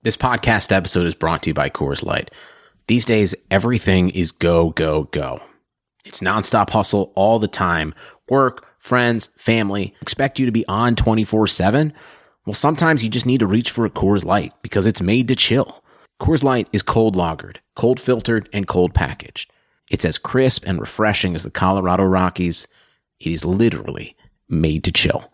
This podcast episode is brought to you by Coors Light. These days, everything is go, go, go. It's nonstop hustle all the time. Work, friends, family expect you to be on 24/7. Well, sometimes you just need to reach for a Coors Light because it's made to chill. Coors Light is cold lagered, cold filtered, and cold packaged. It's as crisp and refreshing as the Colorado Rockies. It is literally made to chill.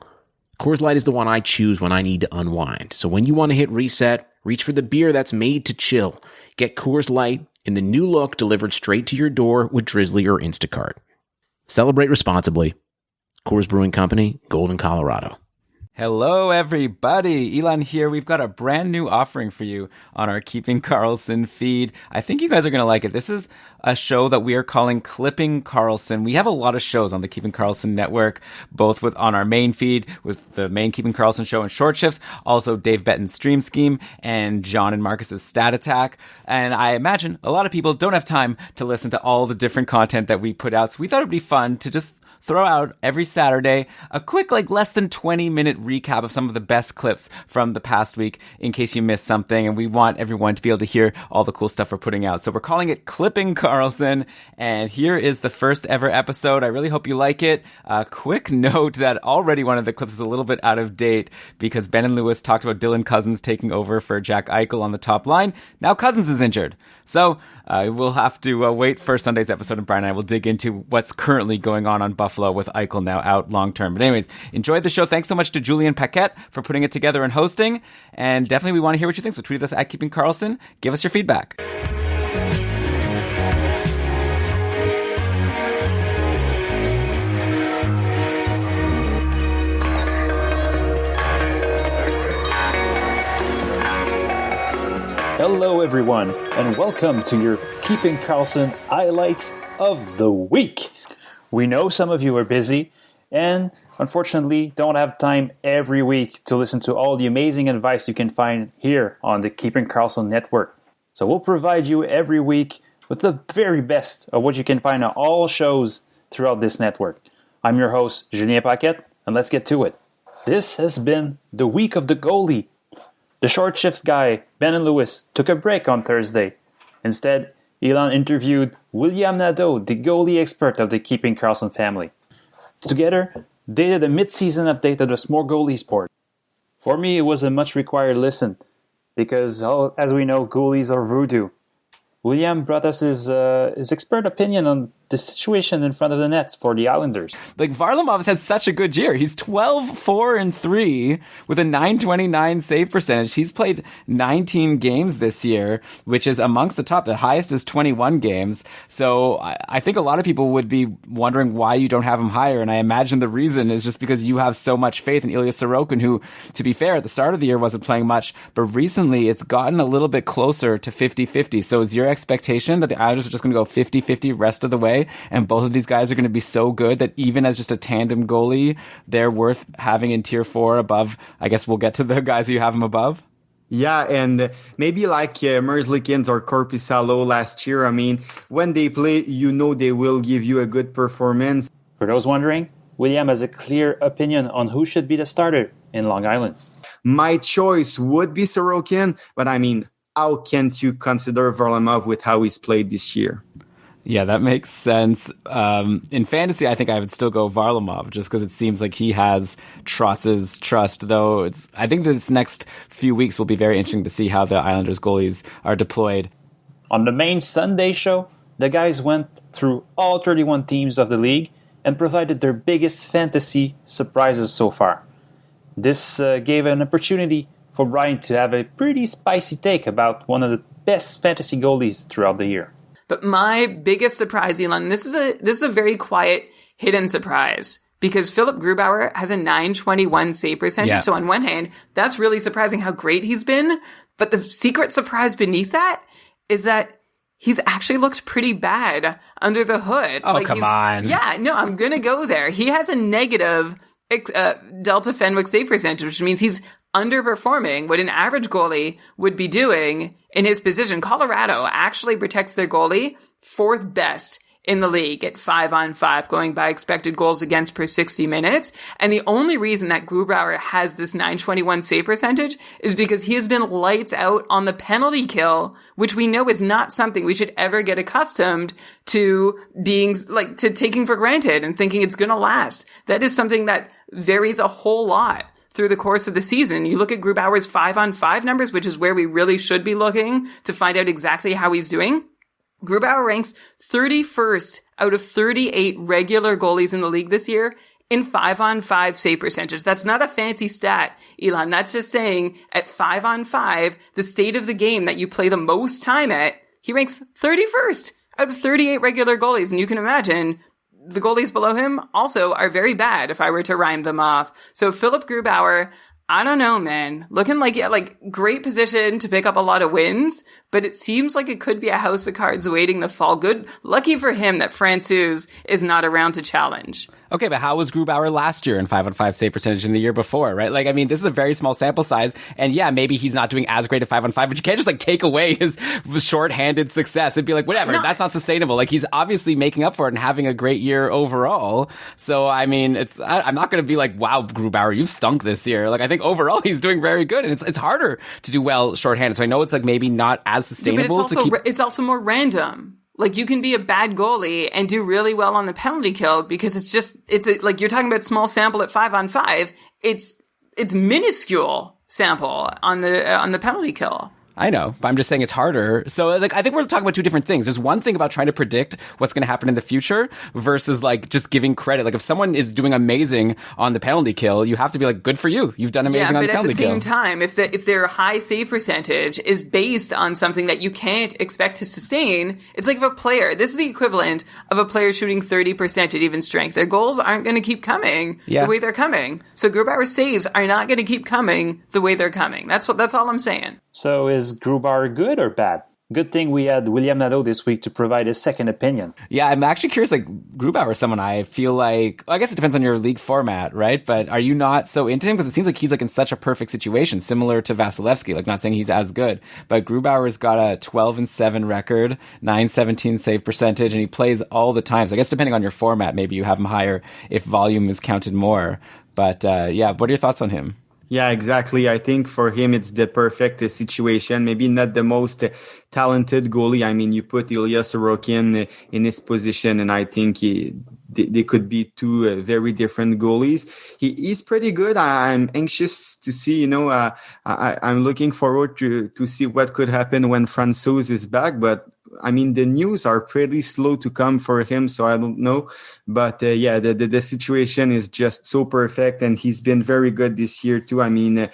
Coors Light is the one I choose when I need to unwind. So when you want to hit reset, reach for the beer that's made to chill. Get Coors Light in the new look delivered straight to your door with Drizzly or Instacart. Celebrate responsibly. Coors Brewing Company, Golden, Colorado. Hello, everybody. Elon here. We've got a brand new offering for you on our Keeping Karlsson feed. I think you guys are going to like it. This is a show that we are calling Clipping Karlsson. We have a lot of shows on the Keeping Karlsson network, both on our main feed with the main Keeping Karlsson show and Short Shifts, also Dave Betton's Stream Scheme and John and Marcus's Stat Attack. And I imagine a lot of people don't have time to listen to all the different content that we put out. So we thought it'd be fun to just throw out every Saturday a quick, less than 20-minute recap of some of the best clips from the past week in case you missed something. And we want everyone to be able to hear all the cool stuff we're putting out. So we're calling it Clipping Karlsson. And here is the first ever episode. I really hope you like it. A quick note that already one of the clips is a little bit out of date because Ben and Lewis talked about Dylan Cousins taking over for Jack Eichel on the top line. Now Cousins is injured. So we'll have to wait for Sunday's episode, and Brian and I will dig into what's currently going on Buffalo with Eichel now out long term. But anyways, enjoy the show. Thanks so much to Julian Paquette for putting it together and hosting. And definitely we want to hear what you think. So tweet us at Keeping Karlsson. Give us your feedback. Hello everyone, and welcome to your Keeping Karlsson highlights of the week. We know some of you are busy and unfortunately don't have time every week to listen to all the amazing advice you can find here on the Keeping Karlsson network. So we'll provide you every week with the very best of what you can find on all shows throughout this network. I'm your host, Julien Paquette, and let's get to it. This has been the week of the goalie. The Short Shifts guy, Ben and Lewis, took a break on Thursday. Instead, Elon interviewed William Nadeau, the goalie expert of the Keeping Karlsson family. Together, they did a mid-season update of the Small Goalie Sport. For me, it was a much-required listen, because, as we know, goalies are voodoo. William brought us his expert opinion on the situation in front of the nets for the Islanders. Varlamov's had such a good year. He's 12-4-3 with a .929 save percentage. He's played 19 games this year, which is amongst the top. The highest is 21 games. So I think a lot of people would be wondering why you don't have him higher. And I imagine the reason is just because you have so much faith in Ilya Sorokin, who, to be fair, at the start of the year wasn't playing much. But recently it's gotten a little bit closer to 50-50. So is your expectation that the Islanders are just going to go 50-50 rest of the way, and both of these guys are going to be so good that even as just a tandem goalie, they're worth having in tier 4 above? I guess we'll get to the guys who you have them above. Yeah, and maybe like Merzlikins or Korpisalo last year. I mean, when they play, they will give you a good performance. For those wondering, William has a clear opinion on who should be the starter in Long Island. My choice would be Sorokin, but I mean, how can't you consider Varlamov with how he's played this year? Yeah, that makes sense. In fantasy, I think I would still go Varlamov just because it seems like he has Trotz's trust, though I think this next few weeks will be very interesting to see how the Islanders goalies are deployed. On the main Sunday show, the guys went through all 31 teams of the league and provided their biggest fantasy surprises so far. This gave an opportunity for Brian to have a pretty spicy take about one of the best fantasy goalies throughout the year. But my biggest surprise, Elon, this is a very quiet, hidden surprise. Because Philip Grubauer has a .921 save percentage. Yeah. So on one hand, that's really surprising how great he's been. But the secret surprise beneath that is that he's actually looked pretty bad under the hood. Oh, come on. Yeah, no, I'm going to go there. He has a negative Delta Fenwick save percentage, which means he's underperforming what an average goalie would be doing in his position. Colorado actually protects their goalie fourth best in the league at 5-on-5, going by expected goals against per 60 minutes. And the only reason that Grubauer has this 921 save percentage is because he has been lights out on the penalty kill, which we know is not something we should ever get accustomed to being like to taking for granted and thinking it's going to last. That is something that varies a whole lot through the course of the season. You look at Grubauer's 5-on-5 numbers, which is where we really should be looking to find out exactly how he's doing. Grubauer ranks 31st out of 38 regular goalies in the league this year in 5-on-5 save percentage. That's not a fancy stat, Elon. That's just saying at 5-on-5, the state of the game that you play the most time at, he ranks 31st out of 38 regular goalies. And you can imagine the goalies below him also are very bad if I were to rhyme them off. So Philip Grubauer, I don't know, man. Looking like, yeah, like great position to pick up a lot of wins, but it seems like it could be a house of cards waiting to fall. Good. Lucky for him that Francouz is not around to challenge. Okay, but how was Grubauer last year in 5-on-5 save percentage in the year before, right? Like, I mean, this is a very small sample size, and yeah, maybe he's not doing as great at 5-on-5, but you can't just like take away his short-handed success and be like, whatever, that's not sustainable. Like, he's obviously making up for it and having a great year overall. So, I mean, I'm not going to be like, wow, Grubauer, you've stunk this year. Like, I think overall he's doing very good, and it's harder to do well short-handed. So I know it's like maybe not as sustainable. Yeah, but it's also more random. Like, you can be a bad goalie and do really well on the penalty kill because like you're talking about small sample at 5-on-5. It's minuscule sample on the penalty kill. I know, but I'm just saying it's harder. So, like, I think we're talking about two different things. There's one thing about trying to predict what's going to happen in the future versus, like, just giving credit. Like, if someone is doing amazing on the penalty kill, you have to be like, good for you. You've done amazing on the penalty kill. Yeah, but at the same time, if their high save percentage is based on something that you can't expect to sustain, it's like if a player, this is the equivalent of a player shooting 30% at even strength. Their goals aren't going to keep coming the way they're coming. So Grubauer's saves are not going to keep coming the way they're coming. That's all I'm saying. So is Grubauer good or bad? Good thing we had William Nadeau this week to provide a second opinion. Yeah, I'm actually curious, like, Grubauer is someone I feel like, I guess it depends on your league format, right? But are you not so into him? Because it seems like he's like in such a perfect situation, similar to Vasilevsky, like not saying he's as good, but Grubauer's got a 12-7 record, 917 save percentage, and he plays all the time. So I guess depending on your format, maybe you have him higher if volume is counted more. But yeah, what are your thoughts on him? Yeah, exactly. I think for him, it's the perfect situation. Maybe not the most talented goalie. I mean, you put Ilya Sorokin in his position, and I think they could be two very different goalies. He's pretty good. I'm anxious to see, I'm looking forward to see what could happen when Francouz is back. But I mean, the news are pretty slow to come for him, so I don't know. But yeah, the situation is just so perfect, and he's been very good this year too. I mean,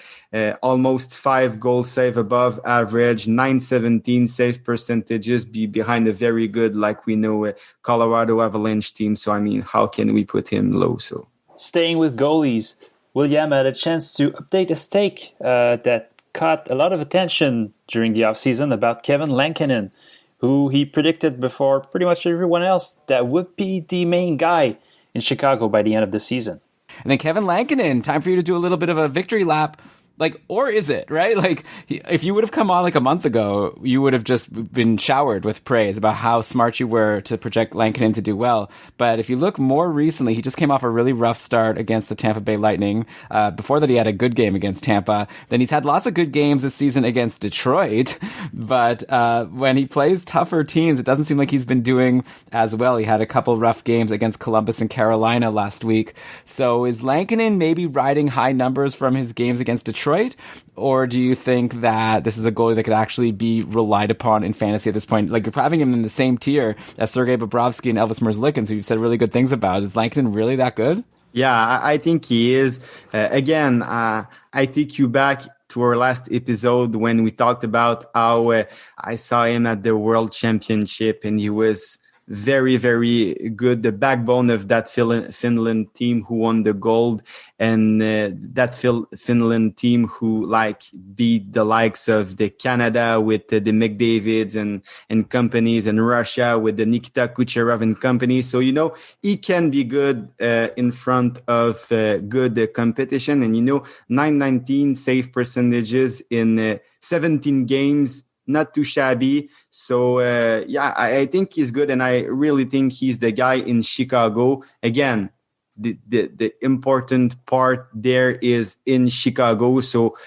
almost 5 goal save above average, 917 save percentages behind a very good, like we know, Colorado Avalanche team. So I mean, how can we put him low? So staying with goalies, William had a chance to update a stake that caught a lot of attention during the offseason about Kevin Lankinen, who he predicted before pretty much everyone else that would be the main guy in Chicago by the end of the season. And then Kevin Lankinen, time for you to do a little bit of a victory lap. Like, or is it, right? Like, if you would have come on like a month ago, you would have just been showered with praise about how smart you were to project Lankinen to do well. But if you look more recently, he just came off a really rough start against the Tampa Bay Lightning. Before that, he had a good game against Tampa. Then he's had lots of good games this season against Detroit. But when he plays tougher teams, it doesn't seem like he's been doing as well. He had a couple rough games against Columbus and Carolina last week. So is Lankinen maybe riding high numbers from his games against Detroit? Or do you think that this is a goalie that could actually be relied upon in fantasy at this point? Like, you're having him in the same tier as Sergei Bobrovsky and Elvis Merzlikins, who you've said really good things about. Is Lankinen really that good? Yeah, I think he is. Again, I take you back to our last episode when we talked about how I saw him at the World Championship, and he was very, very good. The backbone of that Finland team who won the gold, and that Finland team who beat the likes of the Canada with the McDavids and companies, and Russia with the Nikita Kucherov and company. So, he can be good in front of good competition. And, 919 save percentages in 17 games not too shabby. So, I think he's good. And I really think he's the guy in Chicago. Again, the important part there is in Chicago. So,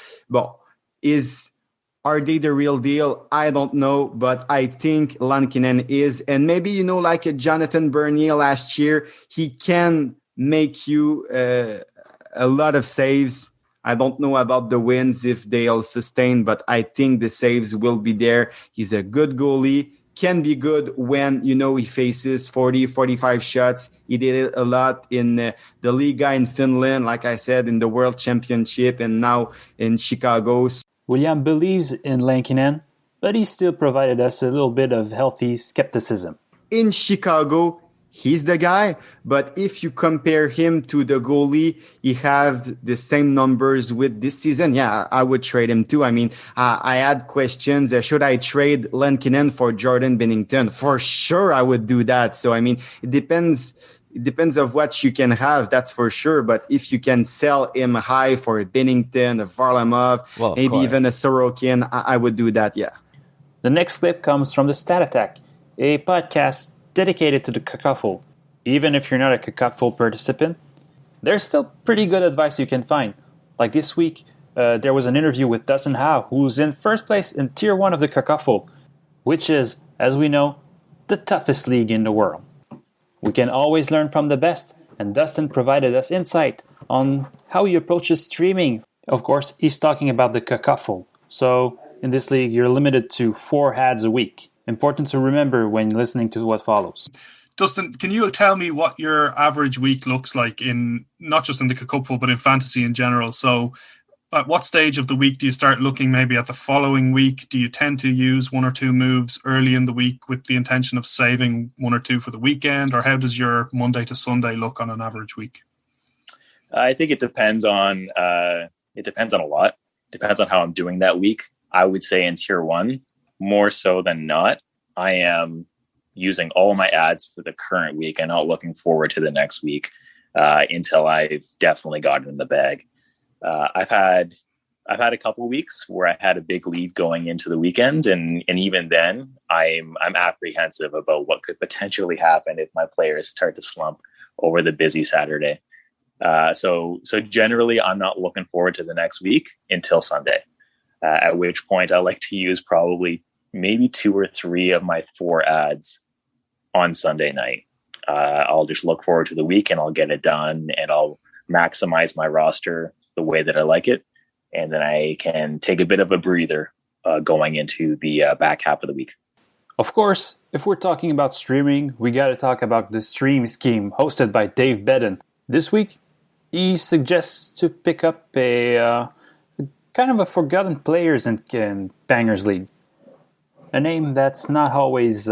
are they the real deal? I don't know, but I think Lankinen is. And maybe, like a Jonathan Bernier last year, he can make you a lot of saves. I don't know about the wins if they'll sustain, but I think the saves will be there. He's a good goalie, can be good when, he faces 40, 45 shots. He did it a lot in the Liga in Finland, like I said, in the World Championship, and now in Chicago. William believes in Lankinen, but he still provided us a little bit of healthy skepticism. In Chicago, he's the guy, but if you compare him to the goalie, he have the same numbers with this season. Yeah, I would trade him too. I mean, I had questions. Should I trade Lankinen for Jordan Binnington? For sure, I would do that. So, I mean, it depends of what you can have, that's for sure. But if you can sell him high for a Binnington, a Varlamov, maybe even a Sorokin, I would do that, yeah. The next clip comes from the Stat Attack, a podcast dedicated to the Cacupful. Even if you're not a Cacupful participant, there's still pretty good advice you can find. Like this week, there was an interview with Dustin Howe, who's in first place in Tier 1 of the Cacupful, which is, as we know, the toughest league in the world. We can always learn from the best, and Dustin provided us insight on how he approaches streaming. Of course, he's talking about the Cacupful. So, in this league, you're limited to 4 ads a week. Important to remember when listening to what follows. Dustin, can you tell me what your average week looks like in not just in the Cacupful, but in fantasy in general? So, at what stage of the week do you start looking maybe at the following week? Do you tend to use 1 or 2 moves early in the week with the intention of saving 1 or 2 for the weekend? Or how does your Monday to Sunday look on an average week? I think it depends on a lot. Depends on how I'm doing that week. I would say in Tier 1, more so than not, I am using all my ads for the current week and not looking forward to the next week until I've definitely gotten in the bag. I've had a couple of weeks where I had a big lead going into the weekend, and even then, I'm apprehensive about what could potentially happen if my players start to slump over the busy Saturday. So generally, I'm not looking forward to the next week until Sunday, at which point I like to use probably maybe 2 or 3 of my 4 ads on Sunday night. I'll just look forward to the week and I'll get it done, and I'll maximize my roster the way that I like it, and then I can take a bit of a breather going into the back half of the week. Of course, if we're talking about streaming, we got to talk about the stream scheme hosted by Dave Bedden. This week, he suggests to pick up a kind of a forgotten players in Bangers League. A name that's not always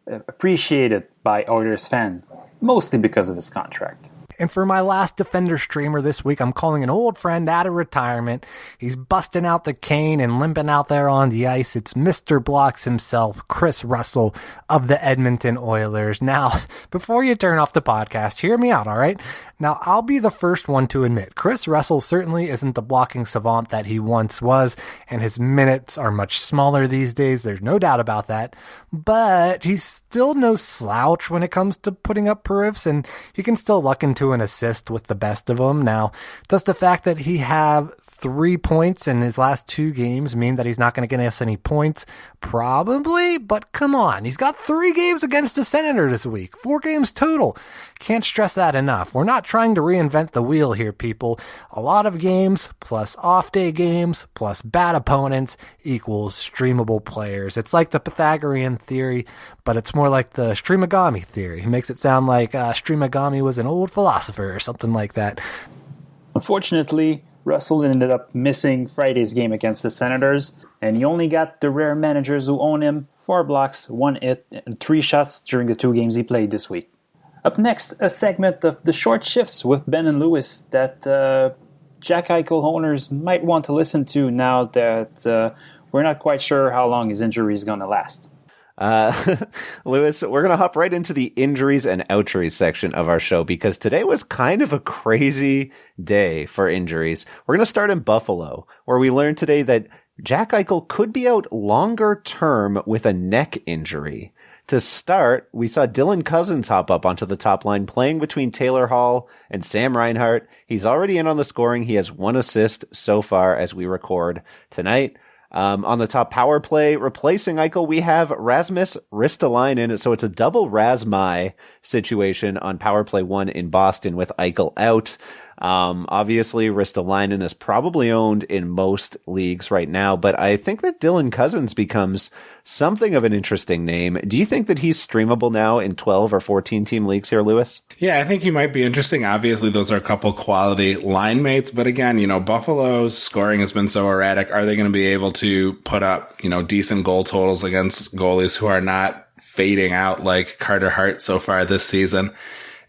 appreciated by Oilers fans, mostly because of his contract. And for my last Defender streamer this week, I'm calling an old friend out of retirement. He's busting out the cane and limping out there on the ice. It's Mr. Blocks himself, Chris Russell of the Edmonton Oilers. Now, before you turn off the podcast, hear me out, all right? Now, I'll be the first one to admit, Chris Russell certainly isn't the blocking savant that he once was, and his minutes are much smaller these days. There's no doubt about that. But he's still no slouch when it comes to putting up periffs, and he can still luck into an assist with the best of them. Now, does the fact that he have 3 points in his last 2 games mean that he's not going to get us any points? Probably, but come on. He's got 3 games against the Senator this week. 4 games total. Can't stress that enough. We're not trying to reinvent the wheel here, people. A lot of games plus off-day games plus bad opponents equals streamable players. It's like the Pythagorean theory, but it's more like the Streamagami theory. He makes it sound like Streamagami was an old philosopher or something like that. Unfortunately, Russell ended up missing Friday's game against the Senators, and he only got the rare managers who own him 4 blocks, 1 hit, and 3 shots during the 2 games he played this week. Up next, a segment of the short shifts with Ben and Lewis that Jack Eichel owners might want to listen to now that we're not quite sure how long his injury is going to last. Lewis, we're going to hop right into the injuries and outjuries section of our show because today was kind of a crazy day for injuries. We're going to start in Buffalo, where we learned today that Jack Eichel could be out longer term with a neck injury. To start, we saw Dylan Cousins hop up onto the top line, playing between Taylor Hall and Sam Reinhart. He's already in on the scoring. He has 1 assist so far as we record tonight. On the top power play, replacing Eichel, we have Rasmus Ristolainen. So it's a double Rasmai situation on power play 1 in Boston with Eichel out. Obviously, Ristolainen is probably owned in most leagues right now, but I think that Dylan Cousins becomes something of an interesting name. Do you think that he's streamable now in 12 or 14 team leagues here, Lewis? Yeah, I think he might be interesting. Obviously, those are a couple quality line mates, but again, Buffalo's scoring has been so erratic. Are they going to be able to put up, decent goal totals against goalies who are not fading out like Carter Hart so far this season?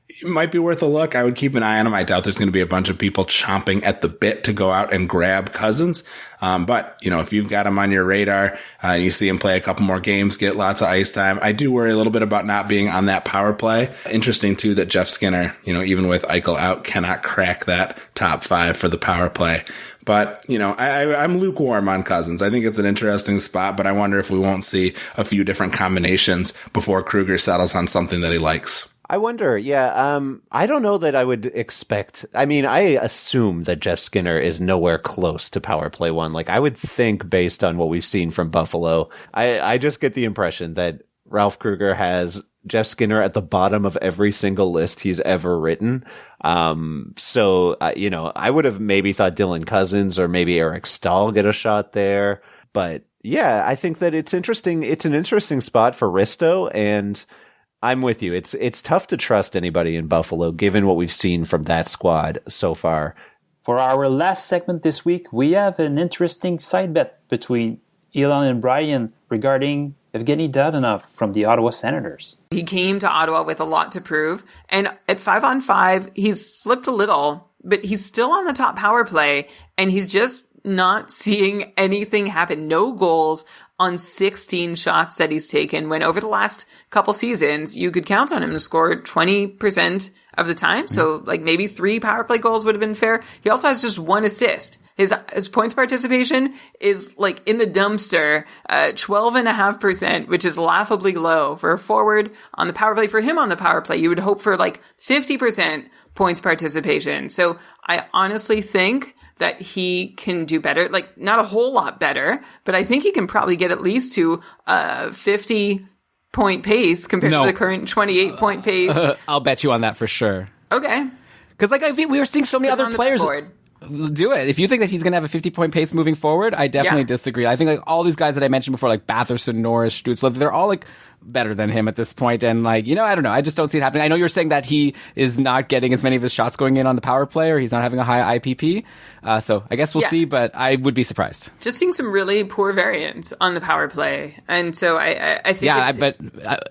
It might be worth a look. I would keep an eye on him. I doubt there's going to be a bunch of people chomping at the bit to go out and grab Cousins. But if you've got him on your radar, you see him play a couple more games, get lots of ice time. I do worry a little bit about not being on that power play. Interesting too that Jeff Skinner, even with Eichel out, cannot crack that top 5 for the power play. But, I'm lukewarm on Cousins. I think it's an interesting spot, but I wonder if we won't see a few different combinations before Kruger settles on something that he likes. I wonder, yeah. I don't know that I would expect. I mean, I assume that Jeff Skinner is nowhere close to power play 1. Like, I would think based on what we've seen from Buffalo, I just get the impression that Ralph Kruger has Jeff Skinner at the bottom of every single list he's ever written. So, I would have maybe thought Dylan Cousins or maybe Eric Stahl get a shot there. But yeah, I think that it's interesting. It's an interesting spot for Risto, and I'm with you. It's tough to trust anybody in Buffalo, given what we've seen from that squad so far. For our last segment this week, we have an interesting side bet between Elon and Brian regarding Evgeny Dadonov from the Ottawa Senators. He came to Ottawa with a lot to prove, and at 5-on-5, he's slipped a little, but he's still on the top power play, and he's just not seeing anything happen. No goals on 16 shots that he's taken, when over the last couple seasons, you could count on him to score 20% of the time. So maybe 3 power play goals would have been fair. He also has just 1 assist. His points participation is in the dumpster, 12.5%, which is laughably low for a forward on the power play. For him on the power play, you would hope for 50% points participation. So I honestly think that he can do better, not a whole lot better, but I think he can probably get at least to 50-point pace compared to the current 28-point pace. I'll bet you on that for sure. Okay. Because we were seeing so many other players do it. If you think that he's going to have a 50-point pace moving forward, I definitely disagree. I think all these guys that I mentioned before, like Batherson, Norris, Stützle, they're all better than him at this point. And I don't know. I just don't see it happening. I know you're saying that he is not getting as many of his shots going in on the power play, or he's not having a high IPP. So I guess we'll see, but I would be surprised. Just seeing some really poor variance on the power play. And so I think but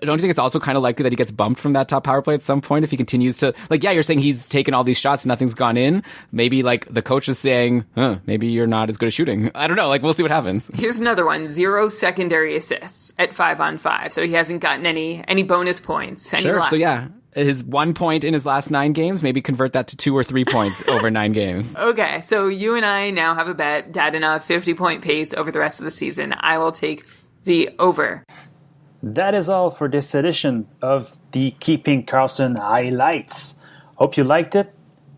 don't you think it's also kind of likely that he gets bumped from that top power play at some point if he continues to, you're saying he's taken all these shots and nothing's gone in. Maybe the coach is saying, maybe you're not as good at shooting. I don't know. We'll see what happens. Here's another one. 0 secondary assists at 5-on-5. So he hasn't gotten any bonus points. Sure. So his 1 point in his last 9 games, maybe convert that to 2 or 3 points over 9 games. Okay. So you and I now have a bet. Dadonov 50-point pace over the rest of the season. I will take the over. That is all for this edition of the Keeping Karlsson highlights. Hope you liked it,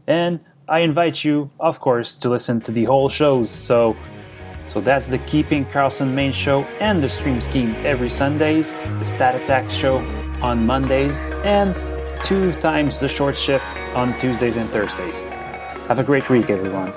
and I invite you, of course, to listen to the whole shows. So that's the Keeping Karlsson main show and the Stream Scheme every Sundays, the Stat Attack show on Mondays, and 2 times the short shifts on Tuesdays and Thursdays. Have a great week, everyone.